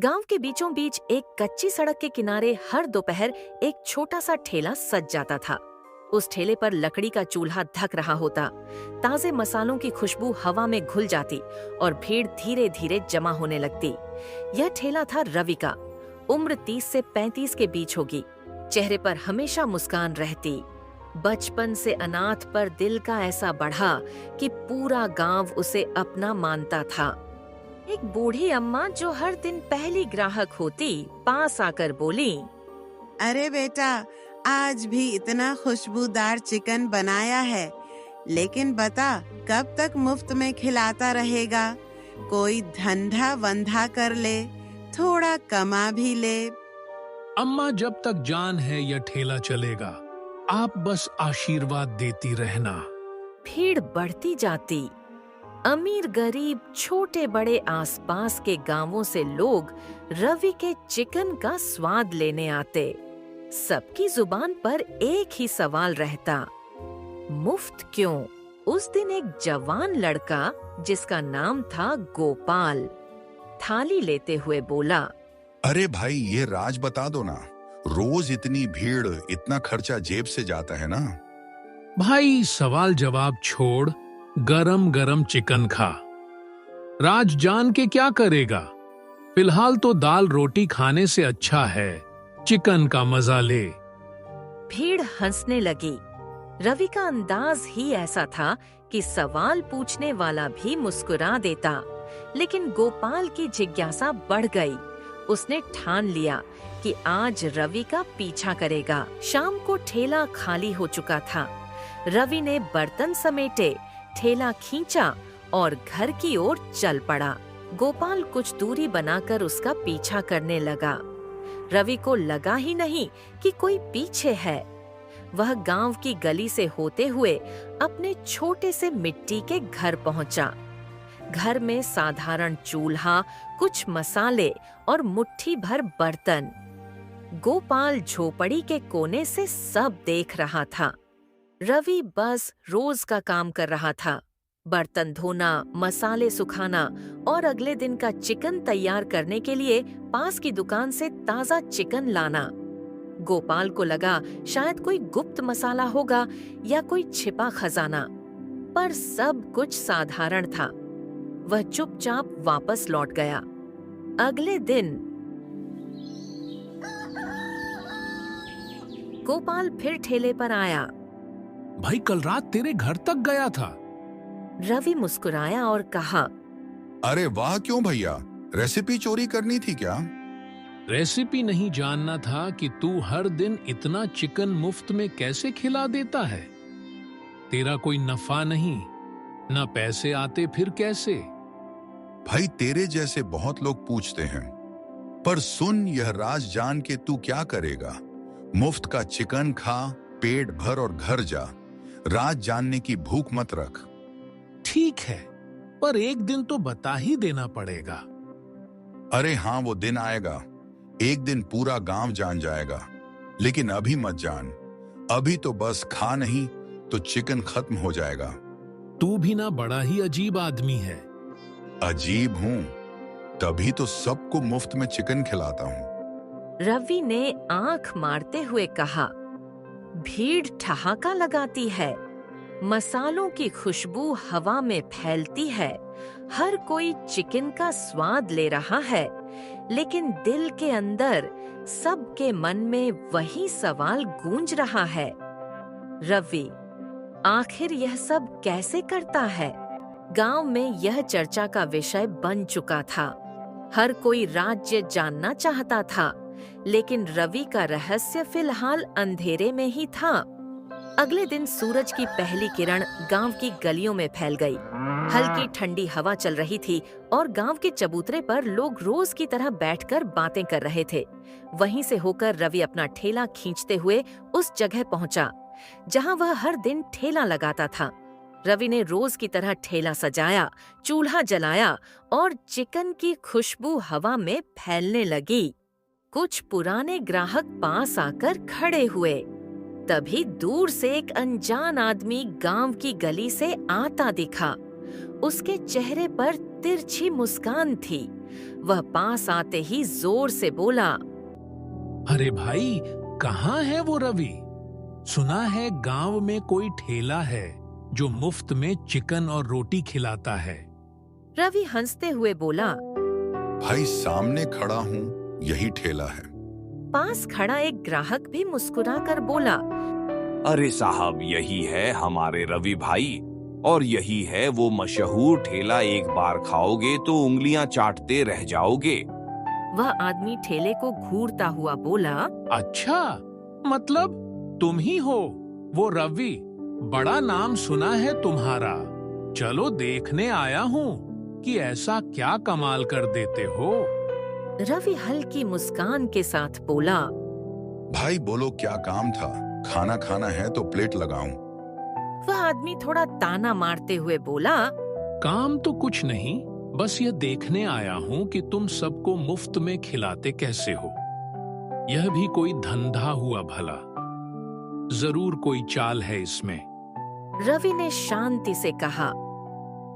गांव के बीचों बीच एक कच्ची सड़क के किनारे हर दोपहर एक छोटा सा ठेला सज जाता था। उस ठेले पर लकड़ी का चूल्हा धक रहा होता, ताजे मसालों की खुशबू हवा में घुल जाती और भीड़ धीरे धीरे जमा होने लगती। यह ठेला था रवि का। उम्र 30 से 35 के बीच होगी। चेहरे पर हमेशा मुस्कान रहती। बचपन से अनाथ पर दिल का ऐसा बढ़ा कि पूरा गांव उसे अपना मानता था। एक बूढ़ी अम्मा जो हर दिन पहली ग्राहक होती, पास आकर बोली, अरे बेटा, आज भी इतना खुशबूदार चिकन बनाया है, लेकिन बता कब तक मुफ्त में खिलाता रहेगा? कोई धंधा वंधा कर ले, थोड़ा कमा भी ले। अम्मा, जब तक जान है यह ठेला चलेगा। आप बस आशीर्वाद देती रहना। भीड़ बढ़ती जाती। अमीर गरीब छोटे बड़े आसपास के गांवों से लोग रवि के चिकन का स्वाद लेने आते। सबकी जुबान पर एक ही सवाल रहता, मुफ्त क्यों? उस दिन एक जवान लड़का जिसका नाम था गोपाल थाली लेते हुए बोला, अरे भाई, ये राज बता दो ना, रोज इतनी भीड़, इतना खर्चा जेब से जाता है ना। भाई, सवाल जवाब छोड़, गरम गरम चिकन खा। राज जान के क्या करेगा? फिलहाल तो दाल रोटी खाने से अच्छा है चिकन का मजा ले। भीड़ हंसने लगी। रवि का अंदाज ही ऐसा था कि सवाल पूछने वाला भी मुस्कुरा देता। लेकिन गोपाल की जिज्ञासा बढ़ गई। उसने ठान लिया कि आज रवि का पीछा करेगा। शाम को ठेला खाली हो चुका था। रवि ने बर्तन समेटे, ठेला खींचा और घर की ओर चल पड़ा। गोपाल कुछ दूरी बनाकर उसका पीछा करने लगा। रवि को लगा ही नहीं कि कोई पीछे है। वह गांव की गली से होते हुए अपने छोटे से मिट्टी के घर पहुंचा। घर में साधारण चूल्हा, कुछ मसाले और मुट्ठी भर बर्तन। गोपाल झोपड़ी के कोने से सब देख रहा था। रवि बस रोज का काम कर रहा था, बर्तन धोना, मसाले सुखाना और अगले दिन का चिकन तैयार करने के लिए पास की दुकान से ताजा चिकन लाना। गोपाल को लगा शायद कोई गुप्त मसाला होगा या कोई छिपा खजाना, पर सब कुछ साधारण था। वह चुपचाप वापस लौट गया। अगले दिन गोपाल फिर ठेले पर आया। भाई, कल रात तेरे घर तक गया था। रवि मुस्कुराया और कहा, अरे वाह, क्यों भैया, रेसिपी चोरी करनी थी क्या? रेसिपी नहीं जानना था कि तू हर दिन इतना चिकन मुफ्त में कैसे खिला देता है। तेरा कोई नफा नहीं, ना पैसे आते, फिर कैसे? भाई, तेरे जैसे बहुत लोग पूछते हैं, पर सुन, यह राज जान के तू क्या करेगा? मुफ्त का चिकन खा, पेट भर और घर जा। राज जानने की भूख मत रख। ठीक है, पर एक दिन तो बता ही देना पड़ेगा। अरे हाँ, वो दिन आएगा। एक दिन पूरा गांव जान जाएगा। लेकिन अभी मत जान। अभी तो बस खा, नहीं तो चिकन खत्म हो जाएगा। तू भी ना बड़ा ही अजीब आदमी है। अजीब हूं, तभी तो सबको मुफ्त में चिकन खिलाता हूं। रवि ने आंख मारते हुए कहा, भीड़ ठहाका लगाती है। मसालों की खुशबू हवा में फैलती है। हर कोई चिकन का स्वाद ले रहा है, लेकिन दिल के अंदर सबके मन में वही सवाल गूंज रहा है, रवि, आखिर यह सब कैसे करता है? गांव में यह चर्चा का विषय बन चुका था। हर कोई राज्य जानना चाहता था, लेकिन रवि का रहस्य फिलहाल अंधेरे में ही था। अगले दिन सूरज की पहली किरण गांव की गलियों में फैल गई। हल्की ठंडी हवा चल रही थी और गांव के चबूतरे पर लोग रोज की तरह बैठकर बातें कर रहे थे। वहीं से होकर रवि अपना ठेला खींचते हुए उस जगह पहुंचा जहां वह हर दिन ठेला लगाता था। रवि ने रोज की तरह ठेला सजाया, चूल्हा जलाया और चिकन की खुशबू हवा में फैलने लगी। कुछ पुराने ग्राहक पास आकर खड़े हुए। तभी दूर से एक अनजान आदमी गांव की गली से आता दिखा। उसके चेहरे पर तिरछी मुस्कान थी। वह पास आते ही जोर से बोला, अरे भाई, कहाँ है वो रवि? सुना है गांव में कोई ठेला है जो मुफ्त में चिकन और रोटी खिलाता है। रवि हंसते हुए बोला, भाई सामने खड़ा हूँ, यही ठेला है। पास खड़ा एक ग्राहक भी मुस्कुराकर बोला, अरे साहब, यही है हमारे रवि भाई, और यही है वो मशहूर ठेला, एक बार खाओगे तो उंगलियां चाटते रह जाओगे। वह आदमी ठेले को घूरता हुआ बोला, अच्छा, मतलब तुम ही हो वो रवि? बड़ा नाम सुना है तुम्हारा। चलो देखने आया हूँ कि ऐसा क्या कमाल कर देते हो। रवि हल्की मुस्कान के साथ बोला, भाई बोलो क्या काम था? खाना खाना है तो प्लेट लगाऊं। वह आदमी थोड़ा ताना मारते हुए बोला, काम तो कुछ नहीं, बस ये देखने आया हूँ कि तुम सबको मुफ्त में खिलाते कैसे हो। यह भी कोई धंधा हुआ भला? जरूर कोई चाल है इसमें। रवि ने शांति से कहा,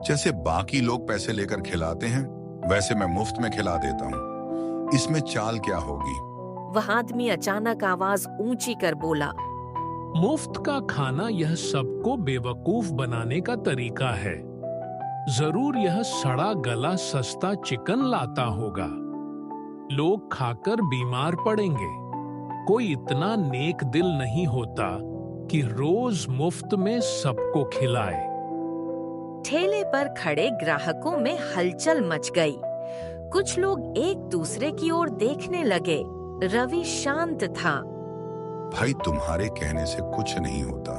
जैसे बाकी लोग पैसे लेकर खिलाते हैं, वैसे मैं मुफ्त में खिला देता हूँ। इसमें चाल क्या होगी? वह आदमी अचानक आवाज ऊंची कर बोला, मुफ्त का खाना यह सबको बेवकूफ बनाने का तरीका है। जरूर यह सड़ा गला सस्ता चिकन लाता होगा। लोग खाकर बीमार पड़ेंगे। कोई इतना नेक दिल नहीं होता कि रोज मुफ्त में सबको खिलाए। ठेले पर खड़े ग्राहकों में हलचल मच गई। कुछ लोग एक दूसरे की ओर देखने लगे। रवि शांत था। भाई तुम्हारे कहने से कुछ नहीं होता।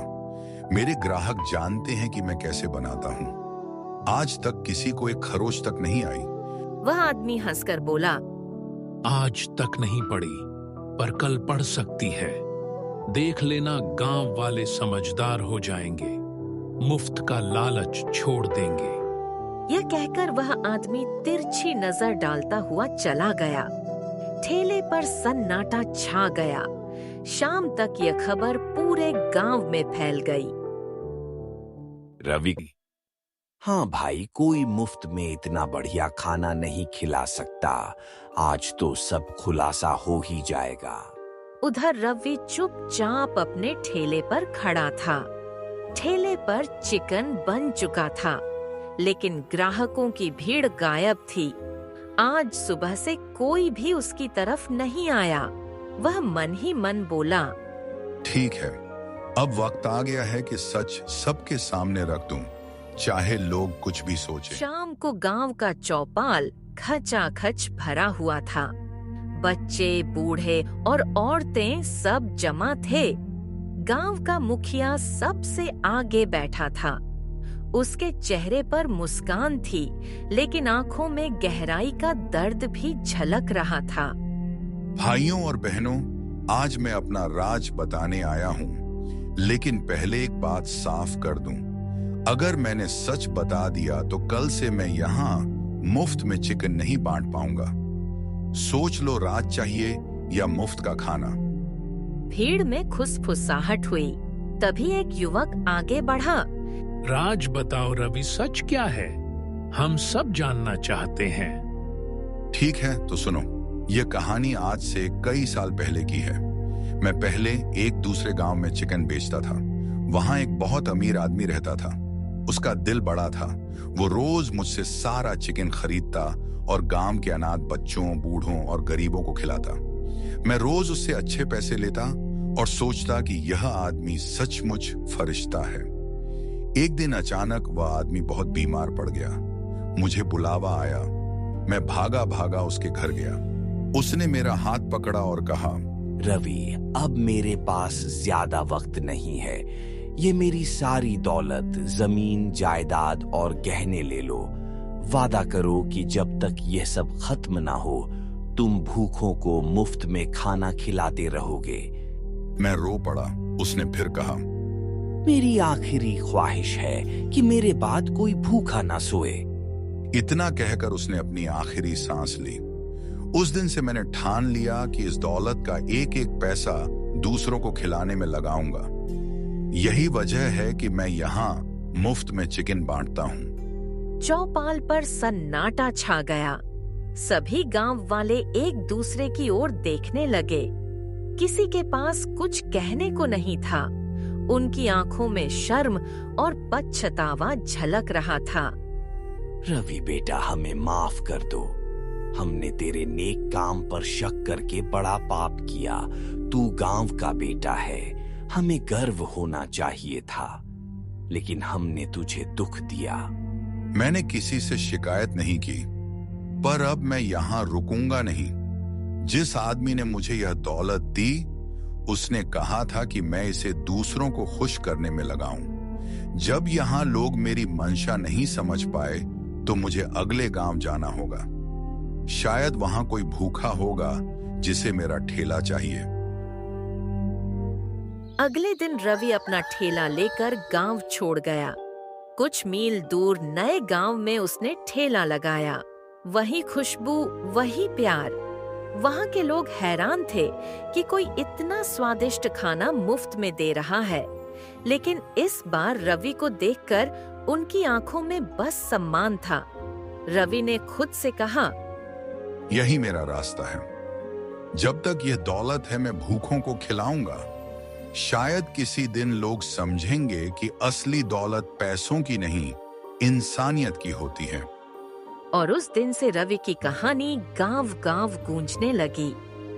मेरे ग्राहक जानते हैं कि मैं कैसे बनाता हूँ। आज तक किसी को एक खरोच तक नहीं आई। वह आदमी हंसकर बोला, आज तक नहीं पड़ी, पर कल पड़ सकती है। देख लेना, गांव वाले समझदार हो जाएंगे, मुफ्त का लालच छोड़ देंगे। यह कहकर वह आदमी तिरछी नजर डालता हुआ चला गया। ठेले पर सन्नाटा छा गया। शाम तक यह खबर पूरे गांव में फैल गई। रवि, हाँ भाई, कोई मुफ्त में इतना बढ़िया खाना नहीं खिला सकता। आज तो सब खुलासा हो ही जाएगा। उधर रवि चुपचाप अपने ठेले पर खड़ा था। ठेले पर चिकन बन चुका था, लेकिन ग्राहकों की भीड़ गायब थी। आज सुबह से कोई भी उसकी तरफ नहीं आया। वह मन ही मन बोला, ठीक है, अब वक्त आ गया है कि सच सबके सामने रख दूं, चाहे लोग कुछ भी सोचें। शाम को गांव का चौपाल खचाखच भरा हुआ था। बच्चे, बूढ़े और औरतें सब जमा थे। गांव का मुखिया सबसे आगे बैठा था। उसके चेहरे पर मुस्कान थी, लेकिन आंखों में गहराई का दर्द भी झलक रहा था। भाइयों और बहनों, आज मैं अपना राज बताने आया हूँ, लेकिन पहले एक बात साफ कर दूं। अगर मैंने सच बता दिया तो कल से मैं यहाँ मुफ्त में चिकन नहीं बांट पाऊंगा। सोच लो, राज चाहिए या मुफ्त का खाना? भीड़ में खुसफुसाहट हुई। तभी एक युवक आगे बढ़ा। राज बताओ रवि, सच क्या है? हम सब जानना चाहते हैं। ठीक है तो सुनो, यह कहानी आज से कई साल पहले की है। मैं पहले एक दूसरे गांव में चिकन बेचता था। वहां एक बहुत अमीर आदमी रहता था। उसका दिल बड़ा था। वो रोज मुझसे सारा चिकन खरीदता और गांव के अनाथ बच्चों, बूढ़ों और गरीबों को खिलाता। मैं रोज उससे अच्छे पैसे लेता और सोचता कि यह आदमी सचमुच फरिश्ता है। एक दिन अचानक वह आदमी बहुत बीमार पड़ गया। मुझे बुलावा आया। मैं भागा भागा उसके घर गया। उसने मेरा हाथ पकड़ा और कहा, रवि, अब मेरे पास ज्यादा वक्त नहीं है। ये मेरी सारी दौलत, जमीन, जायदाद और गहने ले लो। वादा करो कि जब तक यह सब खत्म ना हो, तुम भूखों को मुफ्त में खाना खिलाते रहोगे। मैं रो पड़ा। उसने फिर कहा, मेरी आखिरी ख्वाहिश है कि मेरे बाद कोई भूखा ना सोए। इतना कहकर उसने अपनी आखिरी सांस ली। उस दिन से मैंने ठान लिया कि इस दौलत का एक एक पैसा दूसरों को खिलाने में लगाऊंगा। यही वजह है कि मैं यहाँ मुफ्त में चिकन बांटता हूँ। चौपाल पर सन्नाटा छा गया। सभी गांव वाले एक दूसरे की ओर देखने लगे। किसी के पास कुछ कहने को नहीं था। उनकी आंखों में शर्म और पछतावा झलक रहा था। रवि बेटा, हमें माफ कर दो। हमने तेरे नेक काम पर शक करके बड़ा पाप किया। तू गांव का बेटा है, हमें गर्व होना चाहिए था, लेकिन हमने तुझे दुख दिया। मैंने किसी से शिकायत नहीं की, पर अब मैं यहाँ रुकूंगा नहीं। जिस आदमी ने मुझे यह दौलत दी, उसने कहा था कि मैं इसे दूसरों को खुश करने में लगाऊं। जब यहाँ लोग मेरी मंशा नहीं समझ पाए, तो मुझे अगले गांव जाना होगा। शायद वहां कोई भूखा होगा जिसे मेरा ठेला चाहिए। अगले दिन रवि अपना ठेला लेकर गांव छोड़ गया। कुछ मील दूर नए गांव में उसने ठेला लगाया। वही खुशबू, वही प्यार। वहां के लोग हैरान थे कि कोई इतना स्वादिष्ट खाना मुफ्त में दे रहा है। लेकिन इस बार रवि को देखकर उनकी आंखों में बस सम्मान था। रवि ने खुद से कहा, यही मेरा रास्ता है। जब तक यह दौलत है, मैं भूखों को खिलाऊंगा। शायद किसी दिन लोग समझेंगे कि असली दौलत पैसों की नहीं, इंसानियत की होती है। और उस दिन से रवि की कहानी गांव-गांव गूंजने लगी।